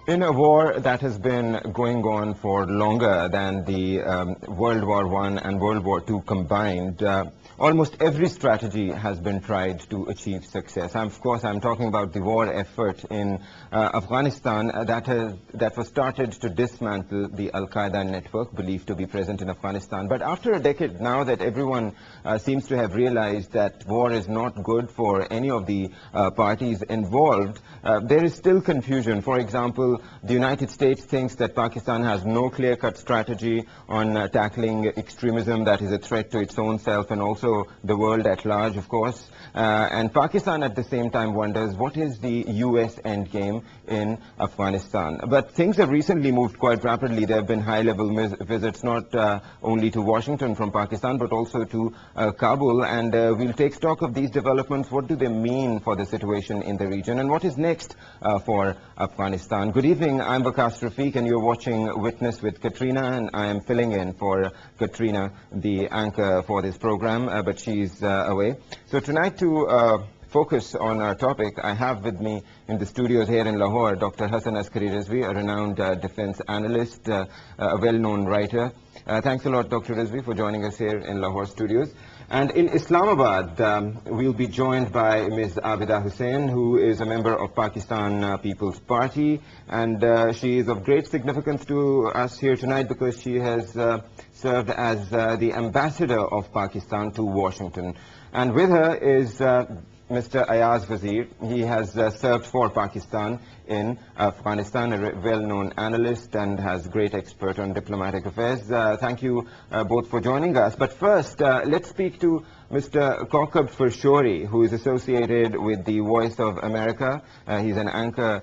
In a war that has been going on for longer than the World War I and World War II combined, almost every strategy has been tried to achieve success. Of course, I'm talking about the war effort in Afghanistan that was started to dismantle the Al-Qaeda network believed to be present in Afghanistan. But after a decade now that everyone seems to have realized that war is not good for any of the parties involved, there is still confusion. For example, the United States thinks that Pakistan has no clear-cut strategy on tackling extremism that is a threat to its own self and also the world at large, of course. And Pakistan at the same time wonders what is the US endgame in Afghanistan. But things have recently moved quite rapidly. There have been high-level visits not only to Washington from Pakistan but also to Kabul. And we'll take stock of these developments. What do they mean for the situation in the region? And what is next for Afghanistan? Good evening, I'm Rizvi and you're watching Witness with Quatrina, and I am filling in for Quatrina, the anchor for this program, but she's away. So tonight to focus on our topic, I have with me in the studios here in Lahore Dr. Hassan Rizvi, a renowned defense analyst, a well-known writer. Thanks a lot, Dr. Rizvi, for joining us here in Lahore studios. And in Islamabad, we'll be joined by Ms. Abida Hussain, who is a member of Pakistan People's Party. And she is of great significance to us here tonight because she has served as the ambassador of Pakistan to Washington. And with her is Mr. Ayaz Wazir. He has served for Pakistan in Afghanistan, a well-known analyst and has great expert on diplomatic affairs. Thank you both for joining us. But first, let's speak to Mr. Kokab Fashori, who is associated with the Voice of America. He's an anchor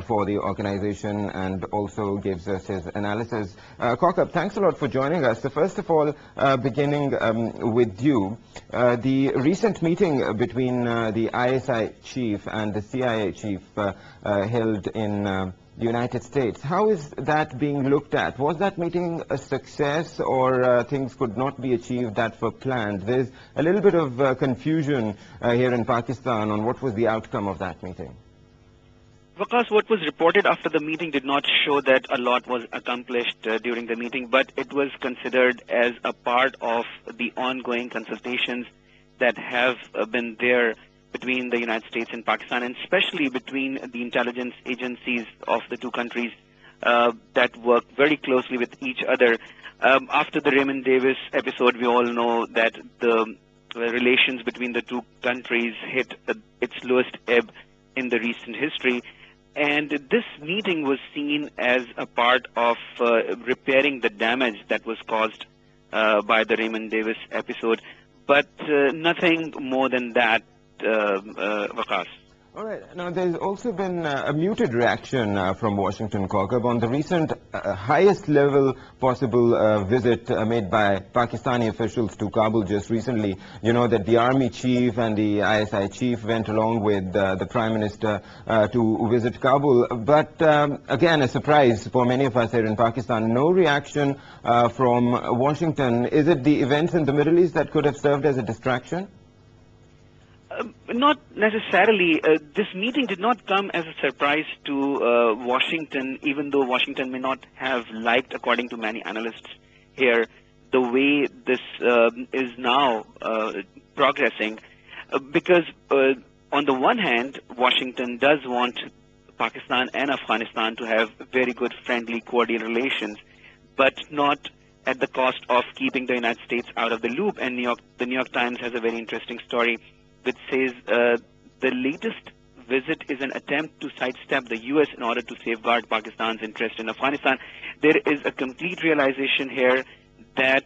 for the organization and also gives us his analysis. Kokab, thanks a lot for joining us. So first of all, beginning with you, the recent meeting between the ISI chief and the CIA chief held in the United States. How is that being looked at? Was that meeting a success, or things could not be achieved that were planned? There's a little bit of confusion here in Pakistan on what was the outcome of that meeting. Because what was reported after the meeting did not show that a lot was accomplished during the meeting, but it was considered as a part of the ongoing consultations that have been there between the United States and Pakistan, and especially between the intelligence agencies of the two countries that work very closely with each other. After the Raymond Davis episode, we all know that the relations between the two countries hit its lowest ebb in the recent history. And this meeting was seen as a part of repairing the damage that was caused by the Raymond Davis episode, but nothing more than that. Vakas. All right. Now, there's also been a muted reaction from Washington, Kokab, on the recent highest level possible visit made by Pakistani officials to Kabul just recently. You know that the army chief and the ISI chief went along with the prime minister to visit Kabul. But again, a surprise for many of us here in Pakistan, no reaction from Washington. Is it the events in the Middle East that could have served as a distraction? Not necessarily. This meeting did not come as a surprise to Washington, even though Washington may not have liked, according to many analysts here, the way this is now progressing. Because on the one hand, Washington does want Pakistan and Afghanistan to have very good, friendly, cordial relations, but not at the cost of keeping the United States out of the loop. And the New York Times has a very interesting story which says the latest visit is an attempt to sidestep the U.S. in order to safeguard Pakistan's interest in Afghanistan. There is a complete realization here that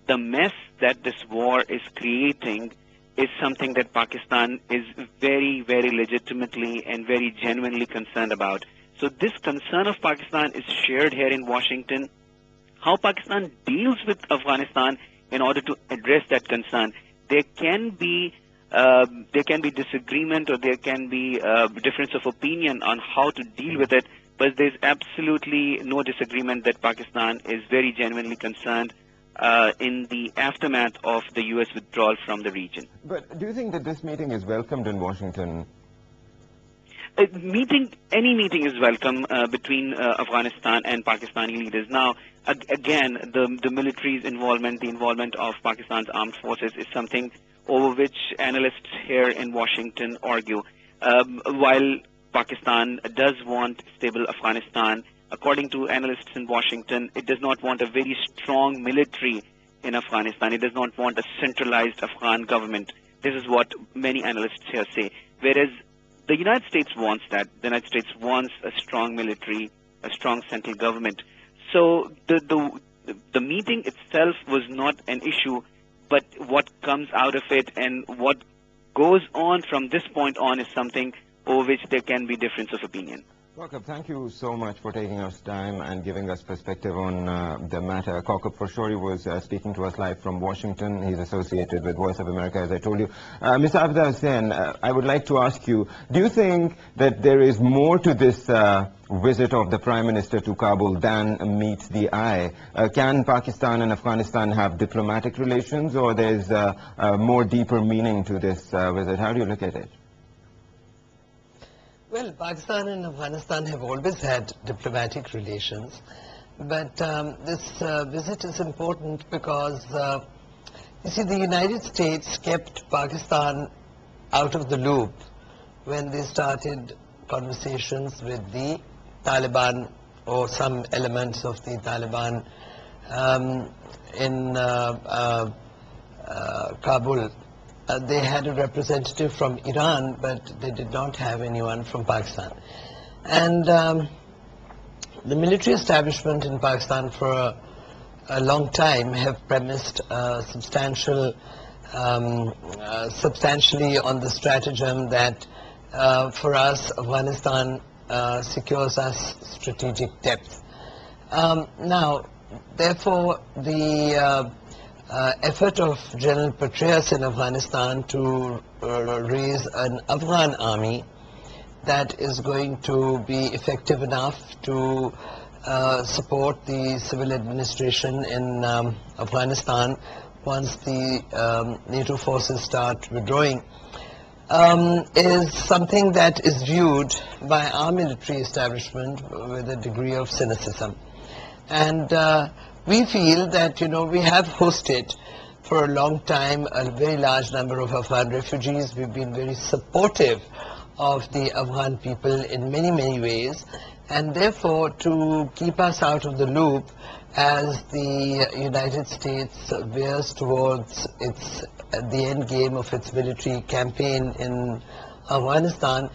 the mess that this war is creating is something that Pakistan is very, very legitimately and very genuinely concerned about. So this concern of Pakistan is shared here in Washington. How Pakistan deals with Afghanistan in order to address that concern, there can be disagreement, or there can be difference of opinion on how to deal with it, but there's absolutely no disagreement that Pakistan is very genuinely concerned in the aftermath of the U.S. withdrawal from the region. But do you think that this meeting is welcomed in Washington? Any meeting is welcome between Afghanistan and Pakistani leaders. Now, again, the military's involvement, the involvement of Pakistan's armed forces is something over which analysts here in Washington argue. While Pakistan does want stable Afghanistan, according to analysts in Washington, it does not want a very strong military in Afghanistan. It does not want a centralized Afghan government. This is what many analysts here say. Whereas the United States wants that. The United States wants a strong military, a strong central government. So the meeting itself was not an issue, but what comes out of it and what goes on from this point on is something over which there can be difference of opinion. Kokab, thank you so much for taking us time and giving us perspective on the matter. Kokab Fashori was speaking to us live from Washington. He's associated with Voice of America, as I told you. Mr. Hassan, I would like to ask you, do you think that there is more to this visit of the Prime Minister to Kabul than meets the eye? Can Pakistan and Afghanistan have diplomatic relations, or there's more deeper meaning to this visit? How do you look at it? Well, Pakistan and Afghanistan have always had diplomatic relations, but this visit is important because, you see, the United States kept Pakistan out of the loop when they started conversations with the Taliban or some elements of the Taliban in Kabul. They had a representative from Iran, but they did not have anyone from Pakistan. And the military establishment in Pakistan for a long time have premised substantially on the stratagem that for us, Afghanistan secures us strategic depth. Now, therefore, the effort of General Petraeus in Afghanistan to raise an Afghan army that is going to be effective enough to support the civil administration in Afghanistan once the NATO forces start withdrawing is something that is viewed by our military establishment with a degree of cynicism. And we feel that, we have hosted for a long time a very large number of Afghan refugees. We've been very supportive of the Afghan people in many, many ways. And therefore, to keep us out of the loop as the United States veers towards the end game of its military campaign in Afghanistan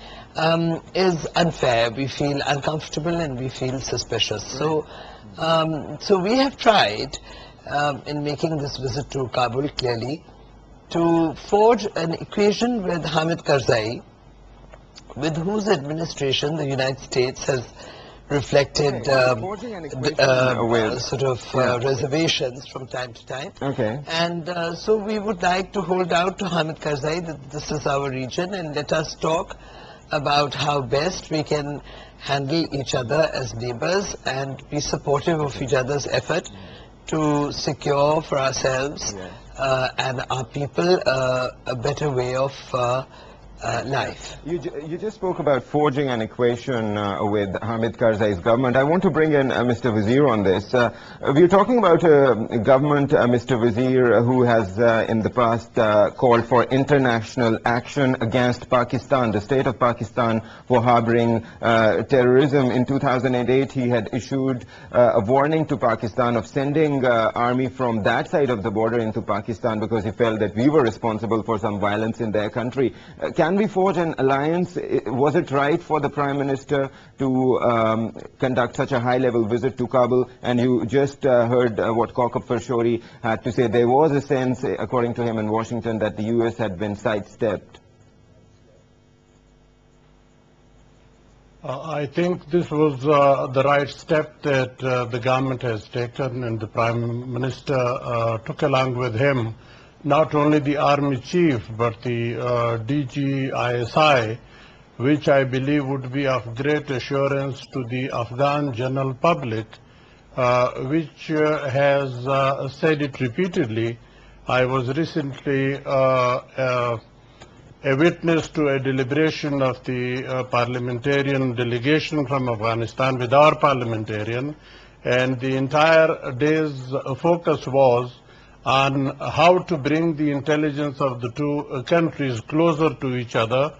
is unfair. We feel uncomfortable and we feel suspicious. So we have tried, in making this visit to Kabul clearly, to forge an equation with Hamid Karzai, with whose administration the United States has reflected reservations from time to time. Okay. And so we would like to hold out to Hamid Karzai that this is our region, and let us talk about how best we can handle each other as neighbors and be supportive of each other's effort to secure for ourselves and our people a better way of life. You just spoke about forging an equation with Hamid Karzai's government. I want to bring in Mr. Wazir on this. We're talking about a government, Mr. Wazir, who has in the past called for international action against Pakistan, the state of Pakistan, for harboring terrorism. In 2008, he had issued a warning to Pakistan of sending army from that side of the border into Pakistan because he felt that we were responsible for some violence in their country. Can we forge an alliance? Was it right for the Prime Minister to conduct such a high-level visit to Kabul? And you just heard what Kokab Fashori had to say. There was a sense, according to him in Washington, that the U.S. had been sidestepped. I think this was the right step that the government has taken, and the Prime Minister took along with him not only the Army Chief, but the DG ISI, which I believe would be of great assurance to the Afghan general public, which has said it repeatedly. I was recently a witness to a deliberation of the parliamentarian delegation from Afghanistan with our parliamentarian, and the entire day's focus was on how to bring the intelligence of the two countries closer to each other,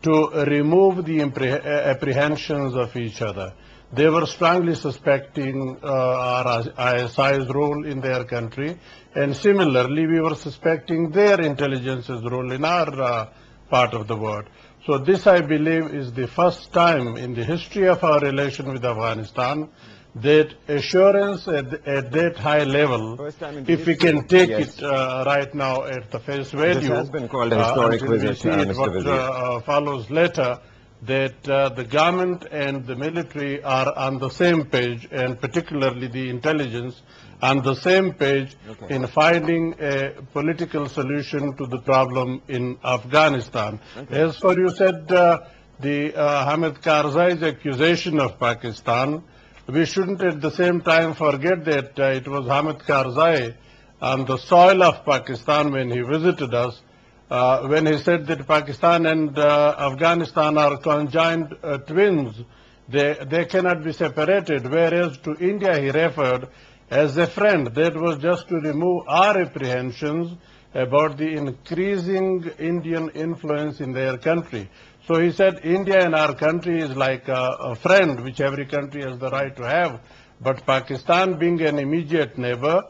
to remove the apprehensions of each other. They were strongly suspecting our ISI's role in their country, and similarly we were suspecting their intelligence's role in our part of the world. So this, I believe, is the first time in the history of our relation with Afghanistan that assurance at that high level, if we can take it right now at the face value, this has been called a historic visit, what follows later, that the government and the military are on the same page, and particularly the intelligence on the same page in finding a political solution to the problem in Afghanistan. As for you said, the Hamid Karzai's accusation of Pakistan, we shouldn't at the same time forget that it was Hamid Karzai on the soil of Pakistan when he visited us, when he said that Pakistan and Afghanistan are conjoined twins, they cannot be separated, whereas to India he referred as a friend. That was just to remove our apprehensions about the increasing Indian influence in their country. So he said India in our country is like a friend which every country has the right to have, but Pakistan being an immediate neighbor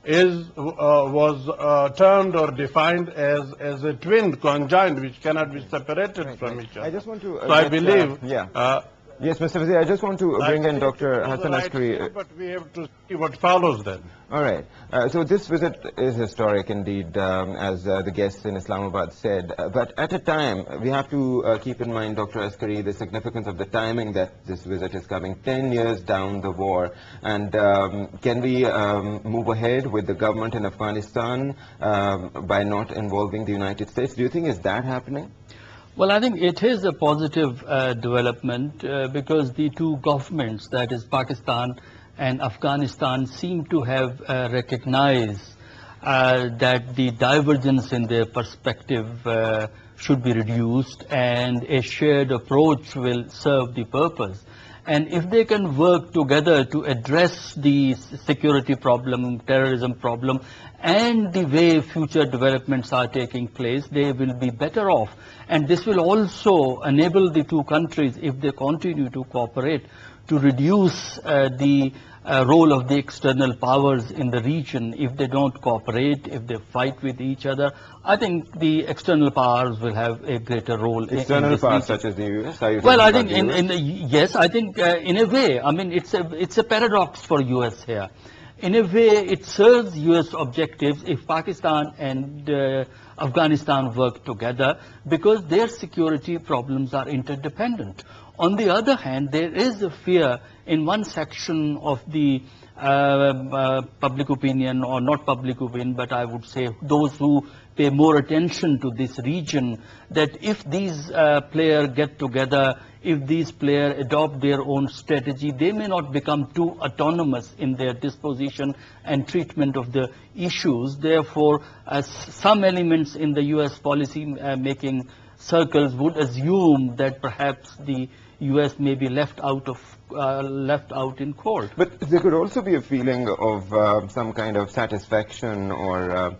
was termed or defined as a twin, conjoined, which cannot be separated from each other. I just want to so I believe yes, Mr. Rizvi, I just want to bring in Dr. Hassan Askari. But we have to see what follows then. All right. So this visit is historic indeed, as the guests in Islamabad said. But at a time, we have to keep in mind, Dr. Askari, the significance of the timing that this visit is coming, 10 years down the war. And can we move ahead with the government in Afghanistan by not involving the United States? Do you think is that happening? Well, I think it is a positive development because the two governments, that is Pakistan and Afghanistan, seem to have recognized that the divergence in their perspective should be reduced, and a shared approach will serve the purpose. And if they can work together to address the security problem, terrorism problem, and the way future developments are taking place, they will be better off. And this will also enable the two countries, if they continue to cooperate, to reduce the role of the external powers in the region. If they don't cooperate, if they fight with each other, I think the external powers will have a greater role. External powers such as the US? Well, I think yes, I think in a way, I mean, it's a paradox for US here. In a way, it serves US objectives if Pakistan and Afghanistan work together, because their security problems are interdependent. On the other hand, there is a fear in one section of the public opinion, or not public opinion, but I would say those who pay more attention to this region, that if these players get together, if these players adopt their own strategy, they may not become too autonomous in their disposition and treatment of the issues. Therefore, some elements in the US policy making circles would assume that perhaps the US may be left out in cold. But there could also be a feeling of some kind of satisfaction or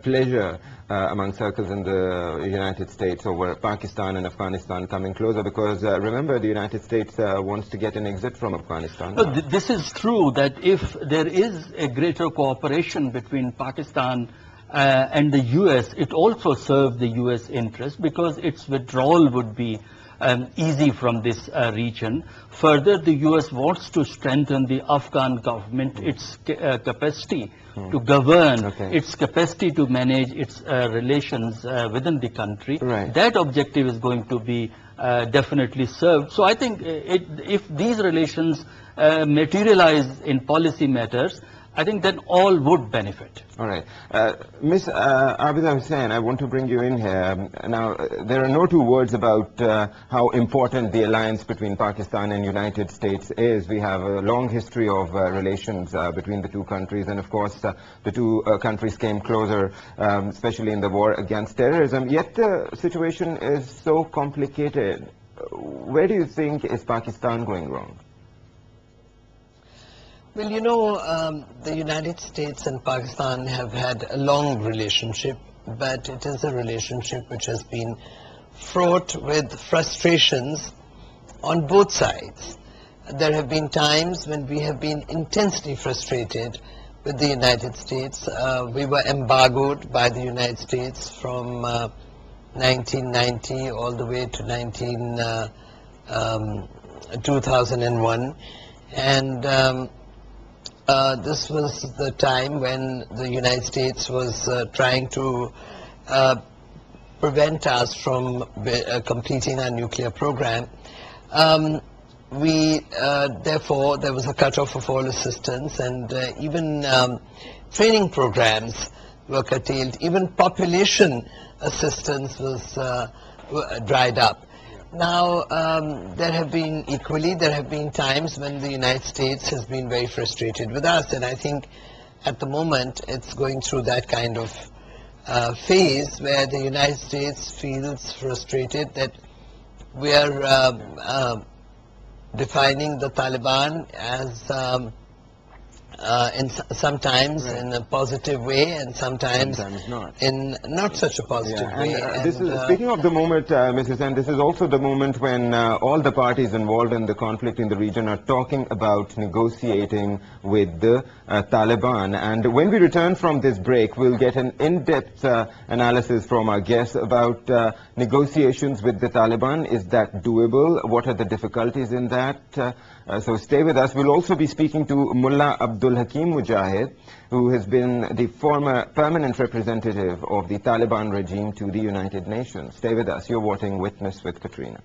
pleasure among circles in the United States over Pakistan and Afghanistan coming closer, because remember, the United States wants to get an exit from Afghanistan. But this is true, that if there is a greater cooperation between Pakistan and the US, it also serves the US interest, because its withdrawal would be easy from this region. Further, the US wants to strengthen the Afghan government, its capacity to govern, its capacity to manage its relations within the country. That objective is going to be definitely served. So I think if these relations materialize in policy matters, I think then all would benefit. All right. Ms. Abida Hussain, I want to bring you in here. Now, there are no two words about how important the alliance between Pakistan and United States is. We have a long history of relations between the two countries, and of course, the two countries came closer, especially in the war against terrorism. Yet the situation is so complicated. Where do you think is Pakistan going wrong? Well, you know, the United States and Pakistan have had a long relationship, but it is a relationship which has been fraught with frustrations on both sides. There have been times when we have been intensely frustrated with the United States. We were embargoed by the United States from 1990 all the way to 2001, and this was the time when the United States was trying to prevent us from completing our nuclear program. Therefore, there was a cut-off of all assistance, and even training programs were curtailed. Even population assistance was dried up. Now, there have been times when the United States has been very frustrated with us, and I think at the moment it's going through that kind of phase where the United States feels frustrated that we are defining the Taliban as sometimes in a positive way, and sometimes not. in not such a positive way. Speaking of the moment, Mrs. N, this is also the moment when all the parties involved in the conflict in the region are talking about negotiating with the Taliban. And when we return from this break, we'll get an in-depth analysis from our guests about negotiations with the Taliban. Is that doable? What are the difficulties in that? So stay with us. We'll also be speaking to Mullah Abdul Hakim Mujahid, who has been the former permanent representative of the Taliban regime to the United Nations. Stay with us. You're watching Witness with Quatrina.